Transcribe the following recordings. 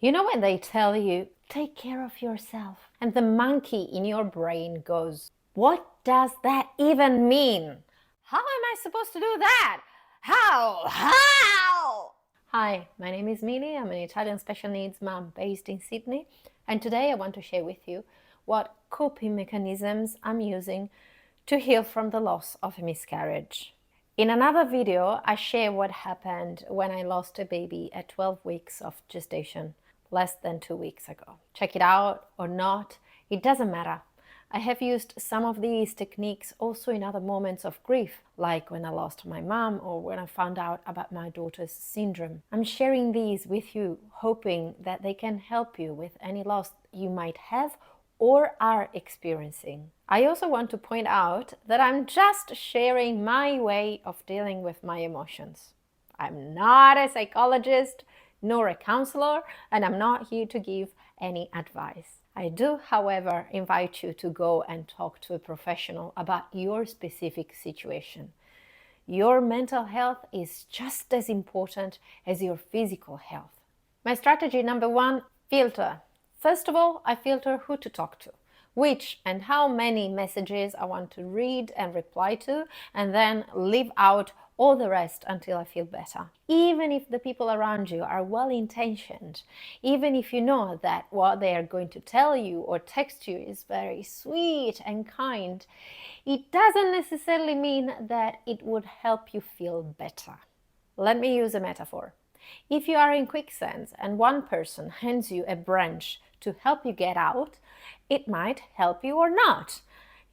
You know when they tell you, take care of yourself, and the monkey in your brain goes, what does that even mean? How am I supposed to do that? How? How? Hi, my name is Minie. I'm an Italian special needs mom based in Sydney, and today I want to share with you what coping mechanisms I'm using to heal from the loss of a miscarriage. In another video, I share what happened when I lost a baby at 12 weeks of gestation, less than 2 weeks ago. Check it out or not, it doesn't matter. I have used some of these techniques also in other moments of grief, like when I lost my mom or when I found out about my daughter's syndrome. I'm sharing these with you, hoping that they can help you with any loss you might have or are experiencing. I also want to point out that I'm just sharing my way of dealing with my emotions. I'm not a psychologist nor a counselor, and I'm not here to give any advice. I do, however, invite you to go and talk to a professional about your specific situation. Your mental health is just as important as your physical health. My strategy number one, filter. First of all, I filter who to talk to, which and how many messages I want to read and reply to, and then leave out all the rest until I feel better. Even if the people around you are well-intentioned, even if you know that what they are going to tell you or text you is very sweet and kind, it doesn't necessarily mean that it would help you feel better. Let me use a metaphor. If you are in quicksand and one person hands you a branch to help you get out, it might help you or not.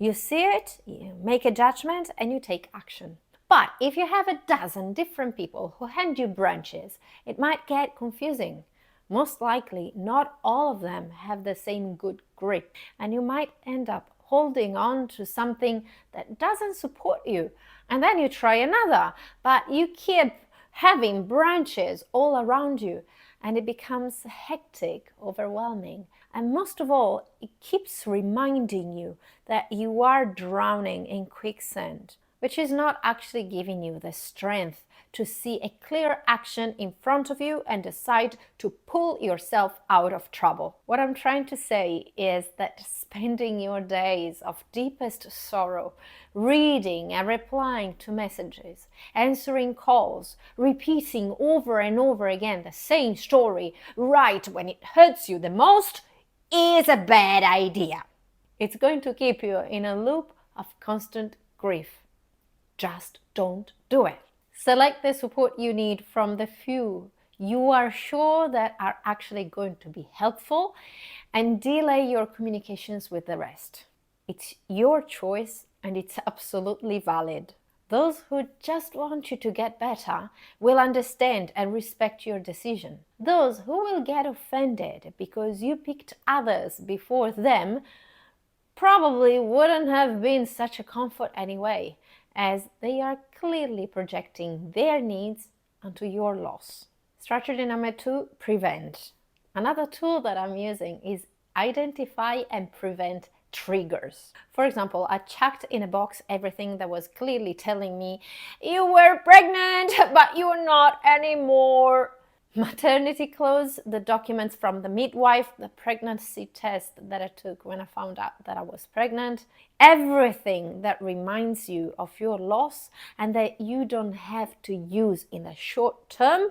You see it, you make a judgment, and you take action. But if you have a dozen different people who hand you branches, it might get confusing. Most likely, not all of them have the same good grip, and you might end up holding on to something that doesn't support you. And then you try another, but you keep having branches all around you, and it becomes hectic, overwhelming. And most of all, it keeps reminding you that you are drowning in quicksand, which is not actually giving you the strength to see a clear action in front of you and decide to pull yourself out of trouble. What I'm trying to say is that spending your days of deepest sorrow, reading and replying to messages, answering calls, repeating over and over again the same story right when it hurts you the most is a bad idea. It's going to keep you in a loop of constant grief. Just don't do it. Select the support you need from the few you are sure that are actually going to be helpful, and delay your communications with the rest. It's your choice and it's absolutely valid. Those who just want you to get better will understand and respect your decision. Those who will get offended because you picked others before them probably wouldn't have been such a comfort anyway, as they are clearly projecting their needs onto your loss. Strategy number two, prevent. Another tool that I'm using is identify and prevent triggers. For example, I chucked in a box everything that was clearly telling me, you were pregnant, but you're not anymore. Maternity clothes, the documents from the midwife, the pregnancy test that I took when I found out that I was pregnant, everything that reminds you of your loss and that you don't have to use in the short term,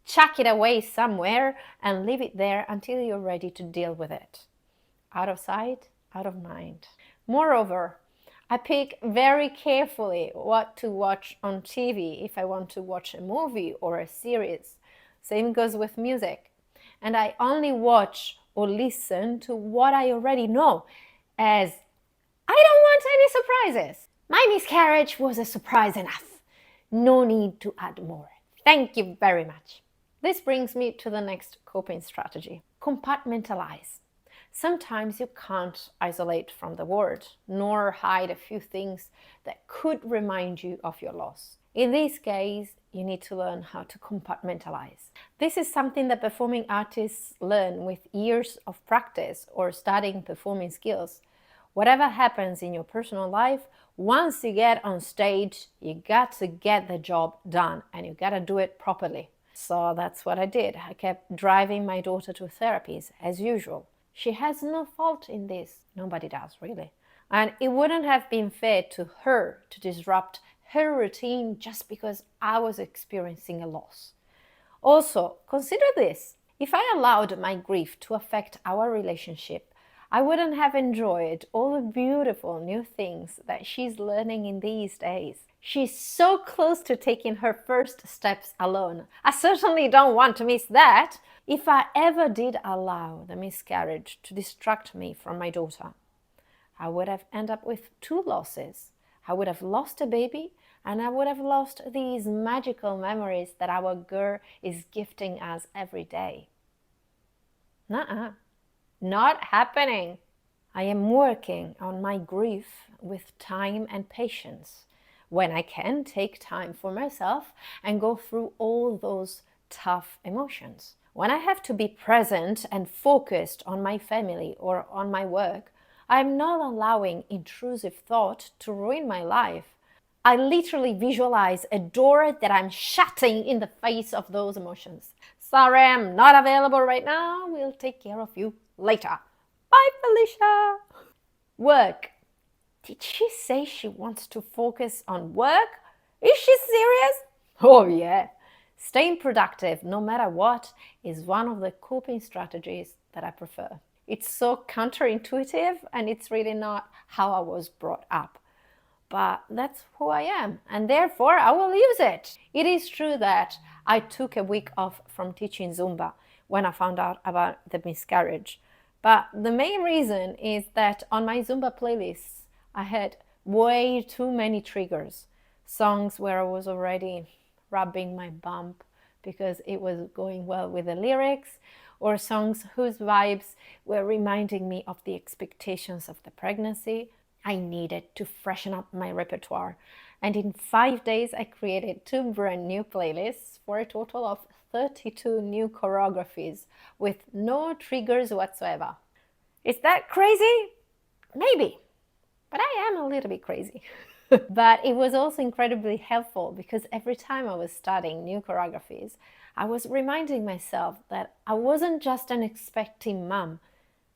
chuck it away somewhere and leave it there until you're ready to deal with it. Out of sight, out of mind. Moreover, I pick very carefully what to watch on TV if I want to watch a movie or a series. Same goes with music. And I only watch or listen to what I already know, as I don't want any surprises. My miscarriage was a surprise enough. No need to add more. Thank you very much. This brings me to the next coping strategy. Compartmentalize. Sometimes you can't isolate from the world, nor hide a few things that could remind you of your loss. In this case, you need to learn how to compartmentalize. This is something that performing artists learn with years of practice or studying performing skills. Whatever happens in your personal life, once you get on stage, you got to get the job done and you got to do it properly. So that's what I did. I kept driving my daughter to therapies as usual. She has no fault in this. Nobody does, really. And it wouldn't have been fair to her to disrupt her routine just because I was experiencing a loss. Also, consider this. If I allowed my grief to affect our relationship, I wouldn't have enjoyed all the beautiful new things that she's learning in these days. She's so close to taking her first steps alone. I certainly don't want to miss that. If I ever did allow the miscarriage to distract me from my daughter, I would have ended up with two losses. I would have lost a baby, and I would have lost these magical memories that our girl is gifting us every day. Nuh-uh. Not happening. I am working on my grief with time and patience. When I can take time for myself and go through all those tough emotions. When I have to be present and focused on my family or on my work, I'm not allowing intrusive thought to ruin my life. I literally visualize a door that I'm shutting in the face of those emotions. Sorry, I'm not available right now. We'll take care of you later. Bye, Felicia. Work. Did she say she wants to focus on work? Is she serious? Oh, yeah. Staying productive, no matter what, is one of the coping strategies that I prefer. It's so counterintuitive, and it's really not how I was brought up. But that's who I am, and therefore I will use it. It is true that I took a week off from teaching Zumba when I found out about the miscarriage. But the main reason is that on my Zumba playlists, I had way too many triggers. Songs where I was already rubbing my bump because it was going well with the lyrics, or songs whose vibes were reminding me of the expectations of the pregnancy. I needed to freshen up my repertoire, and in 5 days I created 2 brand new playlists for a total of 32 new choreographies with no triggers whatsoever. Is that crazy? Maybe, but I am a little bit crazy. But it was also incredibly helpful because every time I was studying new choreographies, I was reminding myself that I wasn't just an expecting mom.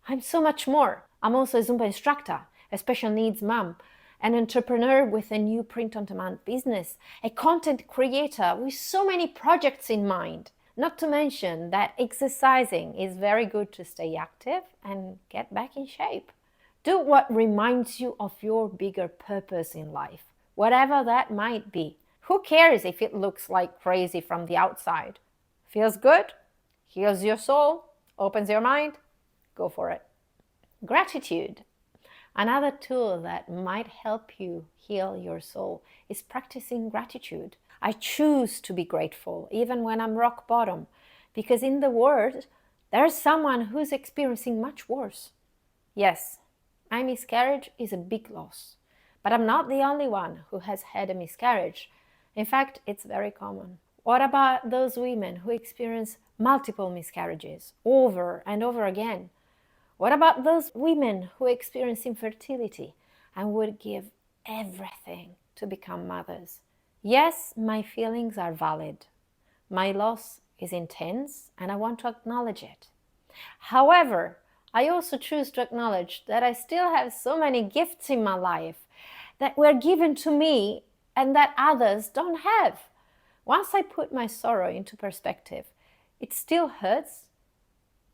I'm so much more. I'm also a Zumba instructor, a special needs mom, an entrepreneur with a new print-on-demand business, a content creator with so many projects in mind. Not to mention that exercising is very good to stay active and get back in shape. Do what reminds you of your bigger purpose in life, whatever that might be. Who cares if it looks like crazy from the outside? Feels good, heals your soul, opens your mind, go for it. Gratitude. Another tool that might help you heal your soul is practicing gratitude. I choose to be grateful even when I'm rock bottom, because in the world, there's someone who's experiencing much worse. Yes, my miscarriage is a big loss, but I'm not the only one who has had a miscarriage. In fact, it's very common. What about those women who experience multiple miscarriages over and over again? What about those women who experience infertility and would give everything to become mothers? Yes, my feelings are valid. My loss is intense and I want to acknowledge it. However, I also choose to acknowledge that I still have so many gifts in my life that were given to me and that others don't have. Once I put my sorrow into perspective, it still hurts,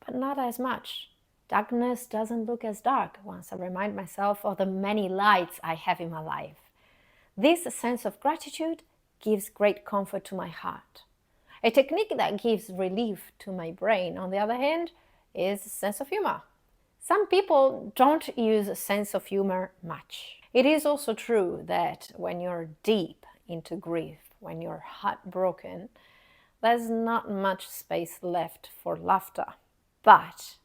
but not as much. Darkness doesn't look as dark once I remind myself of the many lights I have in my life. This sense of gratitude gives great comfort to my heart. A technique that gives relief to my brain, on the other hand, is a sense of humor. Some people don't use a sense of humor much. It is also true that when you're deep into grief, when you're heartbroken, there's not much space left for laughter. But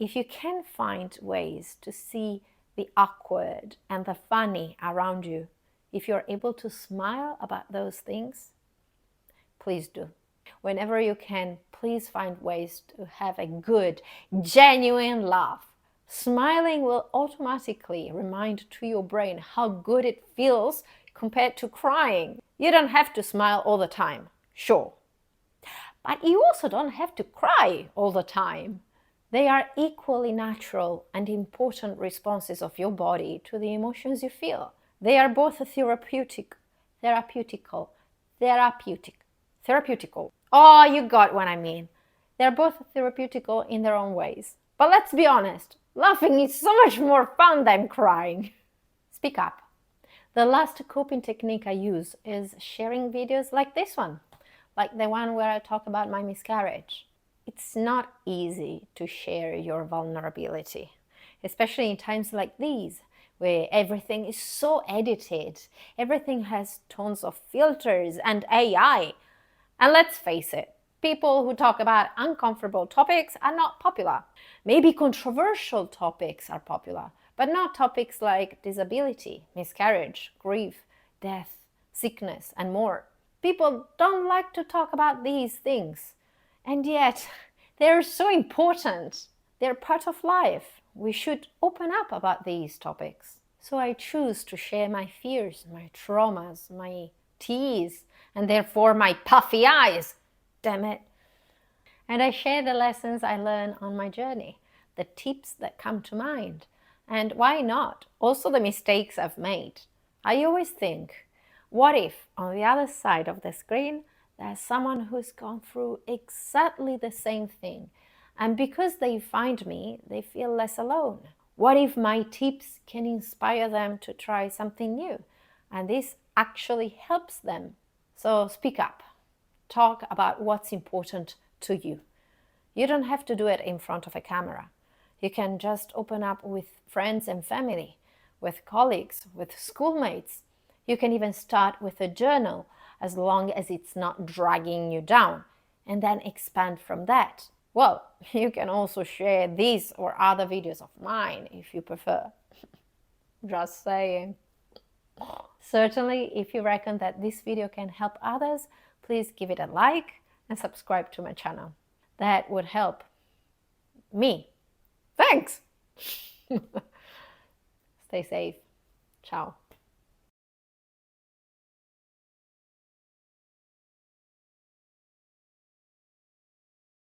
if you can find ways to see the awkward and the funny around you, if you're able to smile about those things, please do. Whenever you can, please find ways to have a good, genuine laugh. Smiling will automatically remind to your brain how good it feels compared to crying. You don't have to smile all the time, sure. But you also don't have to cry all the time. They are equally natural and important responses of your body to the emotions you feel. They are both therapeutical. Oh, you got what I mean. They're both therapeutical in their own ways. But let's be honest, laughing is so much more fun than crying. Speak up. The last coping technique I use is sharing videos like this one, like the one where I talk about my miscarriage. It's not easy to share your vulnerability, especially in times like these, where everything is so edited, everything has tons of filters and AI. And let's face it, people who talk about uncomfortable topics are not popular. Maybe controversial topics are popular, but not topics like disability, miscarriage, grief, death, sickness, and more. People don't like to talk about these things. And yet, they're so important. They're part of life. We should open up about these topics. So I choose to share my fears, my traumas, my tears, and therefore my puffy eyes. Damn it. And I share the lessons I learn on my journey, the tips that come to mind, and why not, also the mistakes I've made. I always think, what if on the other side of the screen there's someone who's gone through exactly the same thing, and because they find me, they feel less alone? What if my tips can inspire them to try something new, and this actually helps them? So speak up. Talk about what's important to you. You don't have to do it in front of a camera. You can just open up with friends and family, with colleagues, with schoolmates. You can even start with a journal, as long as it's not dragging you down, and then expand from that. Well, you can also share these or other videos of mine if you prefer. Just saying. Certainly, if you reckon that this video can help others, please give it a like and subscribe to my channel. That would help me. Thanks! Stay safe. Ciao.